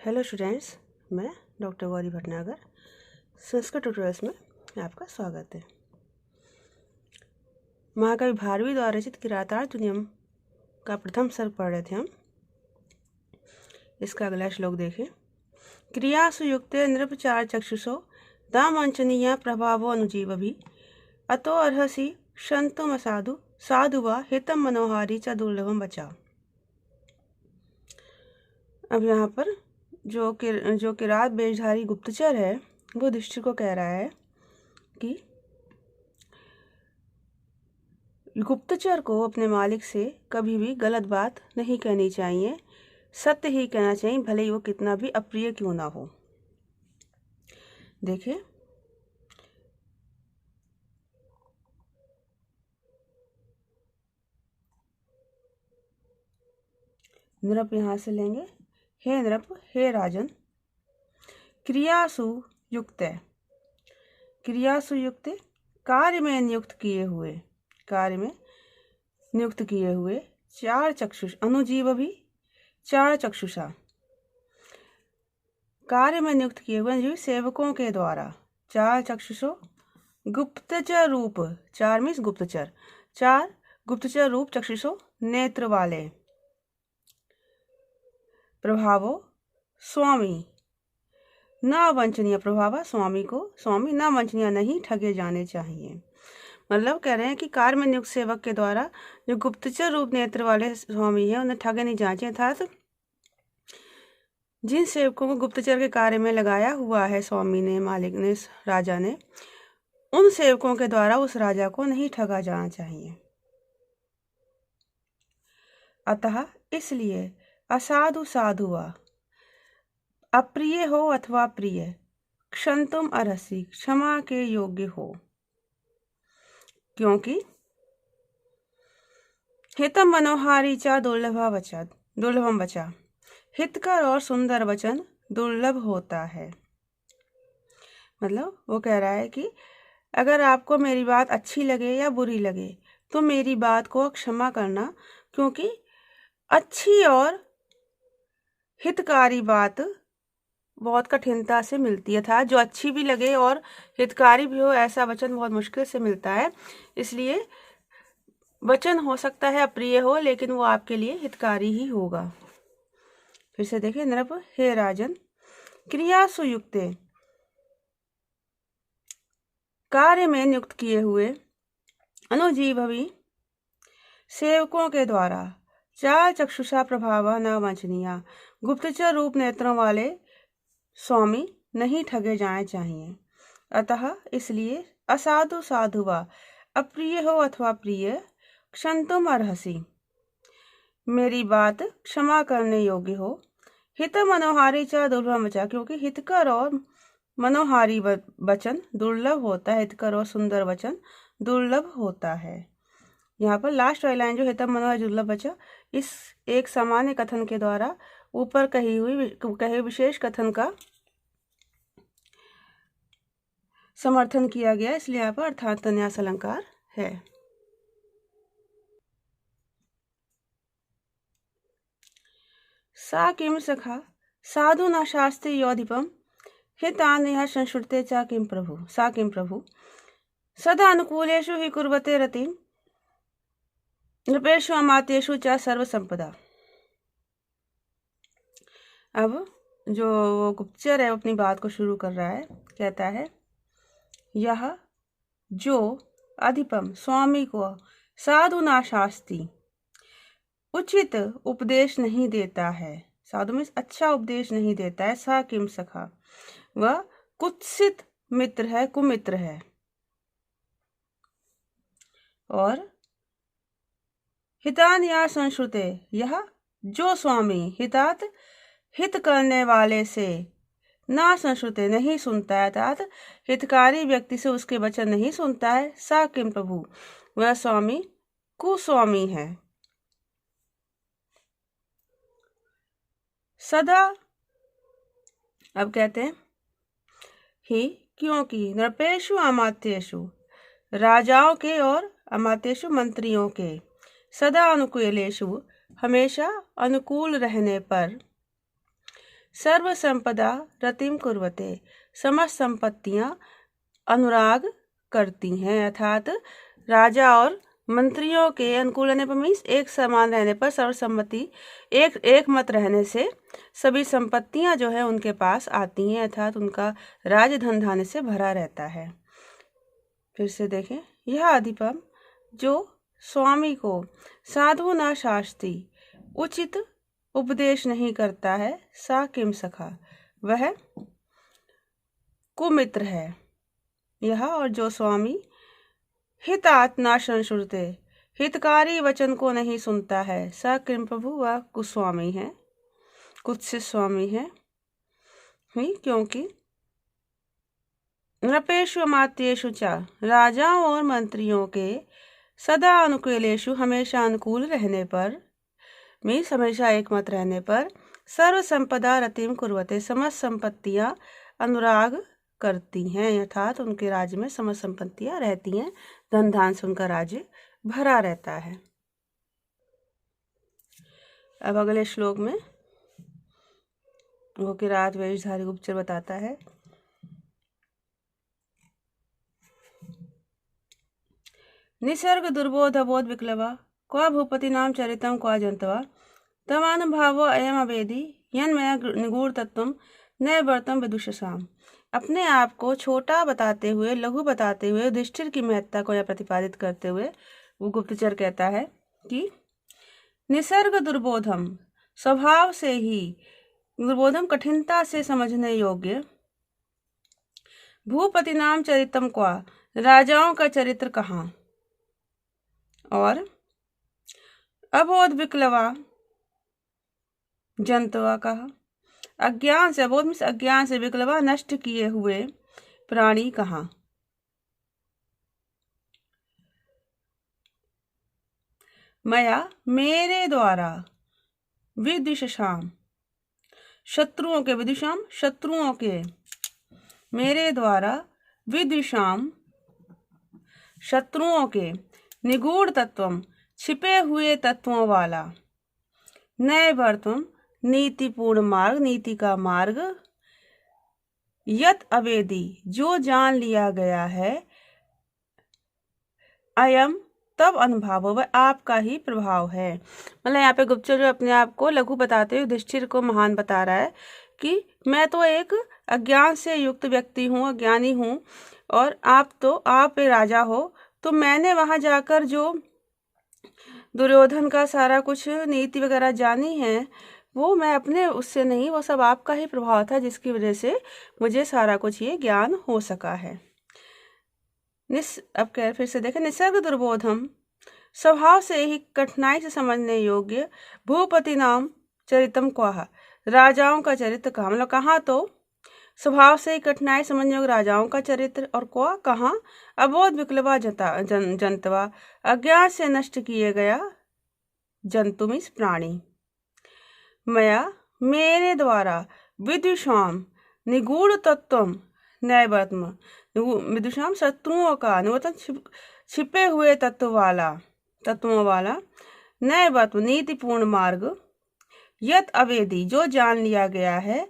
Hello students, मैं doctor Gauri Bhatnagar Sanskrit tutorials में आपका स्वागत है। महाकवि भारवी द्वारा रचित किरातार्जुनीयम नियम का प्रथम सर्ग पढ़ रहे थे हम। इसका अगला श्लोक देखें। क्रियासु युक्ते नृपचार चक्षुषो दामंचनीय प्रभावो अनुजीव भी अतो अर्हसि क्षंतुम असाधु साधु वा हितम मनोहारी च दुर्लभम बचा। अब यहाँ पर जो किरात वेशधारी गुप्तचर है वो युधिष्ठिर को कह रहा है कि गुप्तचर को अपने मालिक से कभी भी गलत बात नहीं कहनी चाहिए, सत्य ही कहना चाहिए, भले ही वो कितना भी अप्रिय क्यों ना हो। देखिए, नृप यहां से लेंगे। हे नृप, हे राजन, क्रियासु युक्त, क्रियासु युक्त कार्य में नियुक्त किए हुए, कार्य में नियुक्त किए हुए चार चक्षुष अनुजीव भी चार चक्षुषा, कार्य में नियुक्त किए हुए सेवकों के द्वारा चार चक्षुषो गुप्तचर रूप, चार मीन्स गुप्तचर, चार गुप्तचर रूप चक्षुषो नेत्र वाले प्रभावो स्वामी न वंचनीय, प्रभाव स्वामी को स्वामी न वंचनीय नहीं ठगे जाने चाहिए। मतलब कह रहे हैं कि कार्य में नियुक्त सेवक के द्वारा जो गुप्तचर रूप नेत्र वाले स्वामी है उन्हें ठगे नहीं जाने चाहिए। अर्थात जिन सेवकों को गुप्तचर के कार्य में लगाया हुआ है स्वामी ने, मालिक ने, राजा ने, उन सेवकों के द्वारा उस राजा को नहीं ठगा जाना चाहिए। अतः इसलिए असाधु साधु वा, अप्रिय हो अथवा प्रिय, क्षंतुम अर्हसि, क्षमा के योग्य हो, क्योंकि हितम मनोहारी चा दुर्लभम वचा, हितकर और सुंदर वचन दुर्लभ होता है। मतलब वो कह रहा है कि अगर आपको मेरी बात अच्छी लगे या बुरी लगे तो मेरी बात को क्षमा करना, क्योंकि अच्छी और हितकारी बात बहुत कठिनता से मिलती है। था जो अच्छी भी लगे और हितकारी भी हो, ऐसा वचन बहुत मुश्किल से मिलता है। इसलिए वचन हो सकता है अप्रिय हो, लेकिन वो आपके लिए हितकारी ही होगा। फिर से देखिए, नृप, हे राजन, क्रियासु युक्ते कार्य में नियुक्त किए हुए अनुजीववी सेवकों के द्वारा चार चक्षुषा प्रभाव न वंचनीय, गुप्तचर रूप नेत्रों वाले स्वामी नहीं ठगे जाने चाहिए। अतः इसलिए असाधु साधु वा, अप्रिय हो अथवा प्रिय, क्षंतुम अर्हसि, मेरी बात क्षमा करने योग्य हो, हित मनोहारी च दुर्लभम वचा, क्योंकि हितकर और मनोहारी वचन दुर्लभ होता है, हितकर और सुंदर वचन दुर्लभ होता है। यहाँ पर लास्ट वाली लाइन जो हितम मनोहारी दुर्लभ वचा, इस एक सामान्य कथन के द्वारा ऊपर कहे विशेष कथन का समर्थन किया गया, इसलिए यहाँ पर अर्थात न्यास अलंकार है। सा किम सखा साधु न शास्त्रे योधिपम हितान्यः संश्रुते च किम प्रभु, सा किम प्रभु सदा अनुकूलेषु हि कुर्वते रतिं नृपेषु अमात्येषु च सर्वसंपदा। अब जो गुप्तचर है अपनी बात को शुरू कर रहा है, कहता है यह जो अधिपम स्वामी को साधु ना शास्ति उचित उपदेश नहीं देता है, साधु में अच्छा उपदेश नहीं देता है, सा किम सखा वह कुत्सित मित्र है, कुमित्र है, और हितान या संश्रुते, यह जो स्वामी हितात हित करने वाले से ना संश्रुते नहीं सुनता है, अर्थात हितकारी व्यक्ति से उसके वचन नहीं सुनता है, सा किम प्रभु वह स्वामी कुस्वामी है। सदा, अब कहते हैं ही, क्योंकि नृपेषु अमात्येषु, राजाओं के और अमात्येषु मंत्रियों के, सदा अनुकूलेषु हमेशा अनुकूल रहने पर, सर्व संपदा रतिम कुर्वते, समस्त संपत्तियां अनुराग करती हैं। अर्थात राजा और मंत्रियों के अनुकूल रहने पर मीन्स एक समान रहने पर, सर्वसम्मति एक मत रहने से सभी संपत्तियां जो है उनके पास आती हैं, अर्थात उनका राज धन धान्य से भरा रहता है। फिर से देखें, यह अधिपम जो स्वामी को साधु न शास्ति उचित उपदेश नहीं करता है, सा किम सखा, वह कुमित्र है। यह और जो स्वामी हितात न संश्रुते, हितकारी वचन को नहीं सुनता है, सा किम प्रभु, वह कुस्वामी है, कुत्सित स्वामी है। क्योंकि नृपेशु अमात्येषु च, राजाओं और मंत्रियों के सदा अनुकूलेशु, हमेशा अनुकूल रहने पर मीन्स हमेशा एक मत रहने पर, सर्व संपदा रतिम कुर्वते, समस्त संपत्तियां अनुराग करती हैं, अर्थात उनके राज्य में समस्त संपत्तियां रहती हैं, धन धान से उनका राज्य भरा रहता है। अब अगले श्लोक में वो किरात वेशधारी गुप्तचर बताता है, निसर्ग दुर्बोध अबोध विक्लवा, क्वा भूपति नाम चरितम क्वा जंतवा, तमानुभावो अयम अवेदी, यन्मया निगूढ़ तत्वम न वर्तम विदुषसाम। अपने आप को छोटा बताते हुए, लघु बताते हुए, युधिष्ठिर की महत्ता को यह प्रतिपादित करते हुए वो गुप्तचर कहता है कि निसर्ग दुर्बोधम, स्वभाव से ही दुर्बोधम, कठिनता से समझने योग्य, भूपति नाम चरितम क्वा, राजाओं का चरित्र कहाँ, और अबोध विक्लवा, जंतवा कहा, अज्ञान से, अबोध मीन्स अज्ञान से, विक्लवा नष्ट किए हुए प्राणी कहाँ। मया मेरे द्वारा, विद्विषाम शत्रुओं के, विदुषाम शत्रुओं के, मेरे द्वारा विद्विषाम शत्रुओं के, निगूढ़ तत्वम छिपे हुए तत्वों वाला, नए वर्तम नीतिपूर्ण मार्ग, नीति का मार्ग, यत अवेदी जो जान लिया गया है, अयम तब अनुभाव, वह आपका ही प्रभाव है। मतलब यहाँ पे गुप्तचर जो अपने आप को लघु बताते हुए युधिष्ठिर को महान बता रहा है कि मैं तो एक अज्ञान से युक्त व्यक्ति हूँ, अज्ञानी हूँ, और आप राजा हो, तो मैंने वहां जाकर जो दुर्योधन का सारा कुछ नीति वगैरह जानी है, वो मैं अपने उससे नहीं, वो सब आपका ही प्रभाव था, जिसकी वजह से मुझे सारा कुछ ये ज्ञान हो सका है। अब कह फिर से देखें, निसर्ग दुर्बोधम, स्वभाव से ही कठिनाई से समझने योग्य, भूपति नाम चरितम क्वाह, राजाओं का चरित्र कहाँ, मतलब कहाँ, तो स्वभाव से ही कठिनाई समझने योग्य राजाओं का चरित्र, और क्वा कहाँ, अबोध विक्लवा जंतवा, अज्ञान से नष्ट किए गया जंतु मीन्स प्राणी, मया मेरे द्वारा, विदुषाम निगूढ़ तत्वम नैवर्तम, विदुषाम शत्रुओं का, अनुवर्तन छिपे हुए तत्वों वाला, नैवर्तम नीतिपूर्ण मार्ग, यत अवेदी जो जान लिया गया है,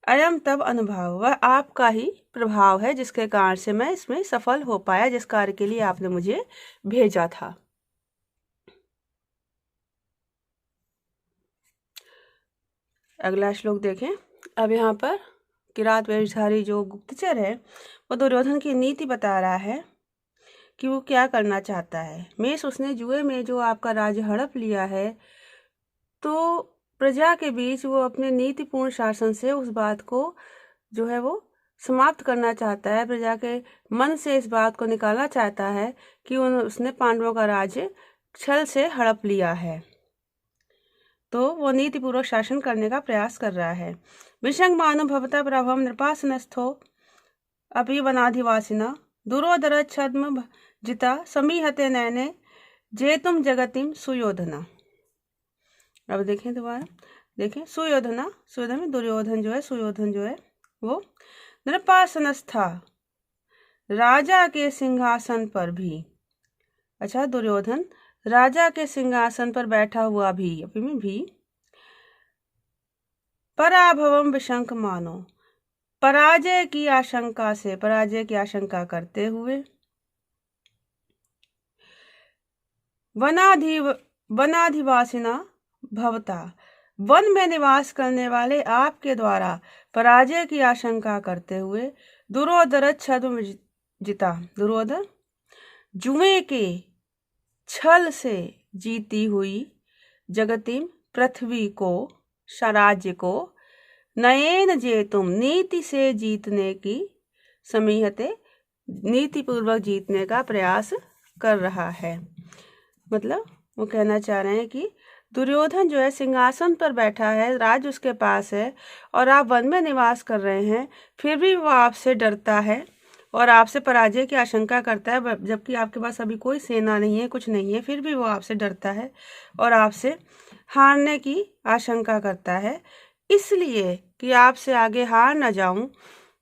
अयम तब अनुभव, वह आपका ही प्रभाव है, जिसके कारण से मैं इसमें सफल हो पाया, जिस कार्य के लिए आपने मुझे भेजा था। अगला श्लोक देखें। अब यहाँ पर किरात वेशधारी जो गुप्तचर है वो दुर्योधन की नीति बता रहा है कि वो क्या करना चाहता है। मेष उसने जुए में जो आपका राज्य हड़प लिया है, तो प्रजा के बीच वो अपने नीतिपूर्ण शासन से उस बात को जो है वो समाप्त करना चाहता है, प्रजा के मन से इस बात को निकालना चाहता है कि उसने पांडवों का राज्य छल से हड़प लिया है, तो वो नीतिपूर्वक शासन करने का प्रयास कर रहा है। विषंग मानुभवता प्रभम नृपासनस्थो अपि वनाधिवासिना, दुरोदर छद्म जिता समीहते नैने जेतुम जगतिम सुयोधना। अब देखें दोबारा, देखें सुयोधना, सुयोधन में दुर्योधन जो है, सुयोधन जो है वो नृपासनस्था, राजा के सिंहासन पर भी, अच्छा दुर्योधन राजा के सिंहासन पर बैठा हुआ भी, अभी में भी, पराभवम विशंक मानो, पराजय की आशंका से, पराजय की आशंका करते हुए, वनाधिवासिना भवता, वन में निवास करने वाले आपके द्वारा पराजय की आशंका करते हुए, दुरोधर छद्म जिता, दुरोधर जुए के छल से जीती हुई जगतिम पृथ्वी को, राज्य को, नयन जेतुम नीति से जीतने की, समीहते नीति पूर्वक जीतने का प्रयास कर रहा है। मतलब वो कहना चाह रहे हैं कि दुर्योधन जो है सिंहासन पर बैठा है, राज उसके पास है, और आप वन में निवास कर रहे हैं, फिर भी वो आपसे डरता है और आपसे पराजय की आशंका करता है, जबकि आपके पास अभी कोई सेना नहीं है, कुछ नहीं है, फिर भी वो आपसे डरता है और आपसे हारने की आशंका करता है, इसलिए कि आपसे आगे हार ना जाऊं,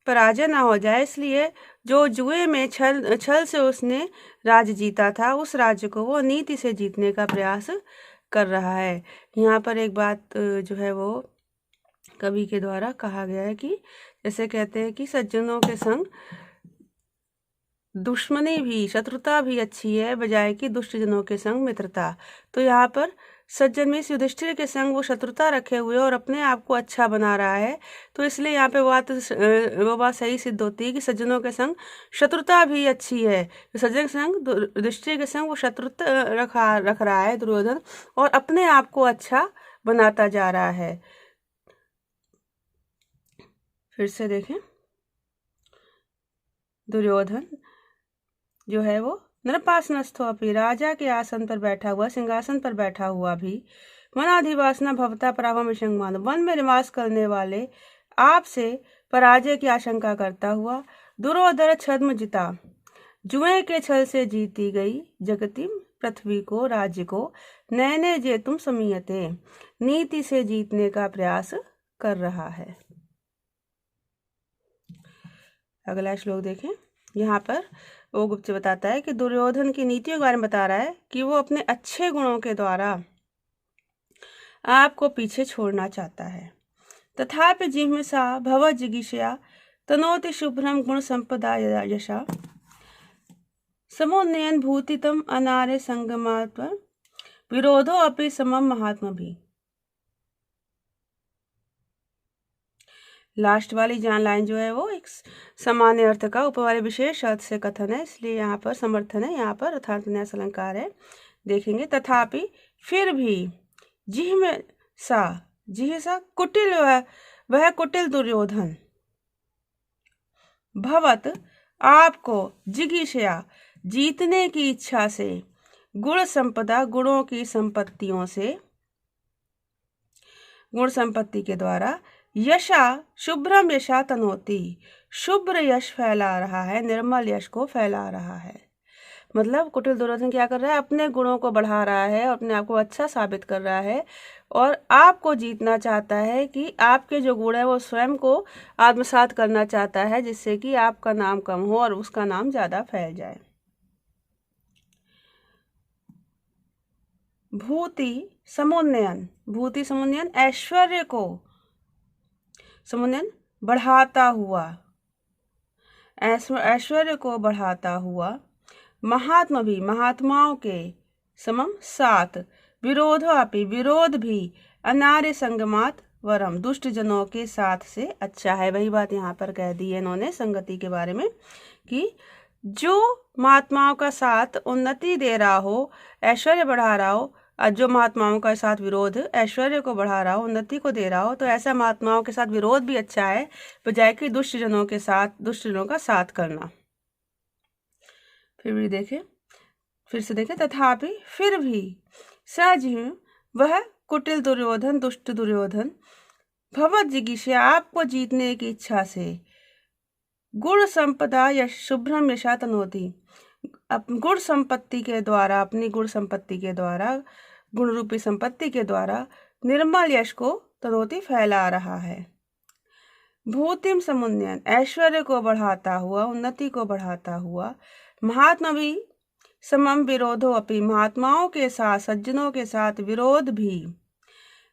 पराजय ना हो जाए, इसलिए जो जुए में छल से उसने राज्य जीता था, उस राज्य को वो नीति से जीतने का प्रयास कर रहा है। यहाँ पर एक बात जो है वो कवि के द्वारा कहा गया है कि जैसे कहते हैं कि सज्जनों के संग दुश्मनी भी, शत्रुता भी अच्छी है बजाय कि दुष्टजनों के संग मित्रता। तो यहाँ पर सज्जन में युधिष्ठिर के संग वो शत्रुता रखे हुए और अपने आप को अच्छा बना रहा है, तो इसलिए यहाँ पे वो बात सही सिद्ध होती है कि सज्जनों के संग शत्रुता भी अच्छी है। तो सज्जन के संग, युधिष्ठिर के संग वो शत्रुता रख रहा है दुर्योधन, और अपने आप को अच्छा बनाता जा रहा है। फिर से देखें, दुर्योधन जो है वो नरपासनस्थो अपि, राजा के आसन पर बैठा हुआ, सिंहासन पर बैठा हुआ भी, वनाधिवासना भवता पराभव विशंक मानो, वन में निवास करने वाले आपसे पराजय की आशंका करता हुआ, दुरोधर छद्म जिता, जुए के छल से जीती गई जगतिम पृथ्वी को, राज्य को, नयने जे तुम समीयते, नीति से जीतने का प्रयास कर रहा है। अगला श्लोक देखें। यहाँ पर वो गुप्त बताता है कि दुर्योधन की नीतियों के बारे में बता रहा है कि वो अपने अच्छे गुणों के द्वारा आपको पीछे छोड़ना चाहता है। तथापि जिह्मसा भव जिगीषया तनोति शुभ्रम गुण संपदा यशा, समुन्नयन भूतितम अनारे संगमात्म, विरोधो अपि समम महात्मा भी। लास्ट वाली जान लाइन जो है वो एक सामान्य अर्थ का ऊपर वाले विशेष अर्थ से कथन है, इसलिए यहाँ पर समर्थन है, यहाँ पर अर्थात न्यास अलंकार है। देखेंगे, तथापि फिर भी, जिह्मसा कुटिल, वह कुटिल दुर्योधन, भवत आपको, जिगीषया जीतने की इच्छा से, गुण संपदा गुणों की संपत्तियों से, गुण संपत्ति के द्वारा, यशा शुभ्रम यशा तनोति, शुभ्र यश फैला रहा है, निर्मल यश को फैला रहा है। मतलब कुटिल दुर्योधन क्या कर रहा है, अपने गुणों को बढ़ा रहा है, अपने आप को अच्छा साबित कर रहा है और आपको जीतना चाहता है कि आपके जो गुण है वो स्वयं को आत्मसात करना चाहता है, जिससे कि आपका नाम कम हो और उसका नाम ज्यादा फैल जाए। भूति समुन्नयन, भूति समुन्नयन ऐश्वर्य को, समुन्नयन बढ़ाता हुआ, ऐश्वर्य को बढ़ाता हुआ, महात्मा भी, महात्माओं के, समम साथ, विरोधो अपि विरोध भी, अनार्य संगमात वरम, दुष्ट जनों के साथ से अच्छा है। वही बात यहाँ पर कह दी है इन्होंने संगति के बारे में कि जो महात्माओं का साथ उन्नति दे रहा हो, ऐश्वर्य बढ़ा रहा हो, और जो महात्माओं का साथ विरोध ऐश्वर्य को बढ़ा रहा हो, उन्नति को दे रहा हो, तो ऐसा महात्माओं के साथ विरोध भी अच्छा है बजाय कि दुष्ट जनों के साथ, दुष्ट जनों का साथ करना। फिर भी देखें, फिर से देखें, तथापि फिर भी, सजिह्म वह कुटिल दुर्योधन, दुष्ट दुर्योधन, भवत जिगीषया आपको जीतने की इच्छा से, गुण संपदा यश शुभ्रम यशा तनोति, गुण संपत्ति के द्वारा, अपनी गुण संपत्ति के द्वारा, गुण रूपी संपत्ति के द्वारा निर्मल यश को तनोति फैला रहा है। भूतिम समुन्नयन ऐश्वर्य को बढ़ाता हुआ, उन्नति को बढ़ाता हुआ, महात्मा भी, समम विरोधो अपि महात्माओं के साथ, सज्जनों के साथ विरोध भी,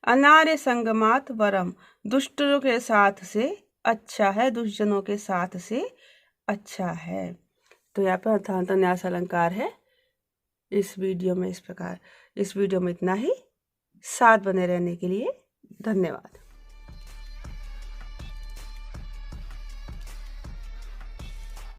अनार्य संगमात वरम, दुष्टों के साथ से अच्छा है, दुष्टजनों के साथ से अच्छा है। तो यहाँ पर अर्थांतर न्यास अलंकार है इस वीडियो में। इस वीडियो में इतना ही। साथ बने रहने के लिए धन्यवाद।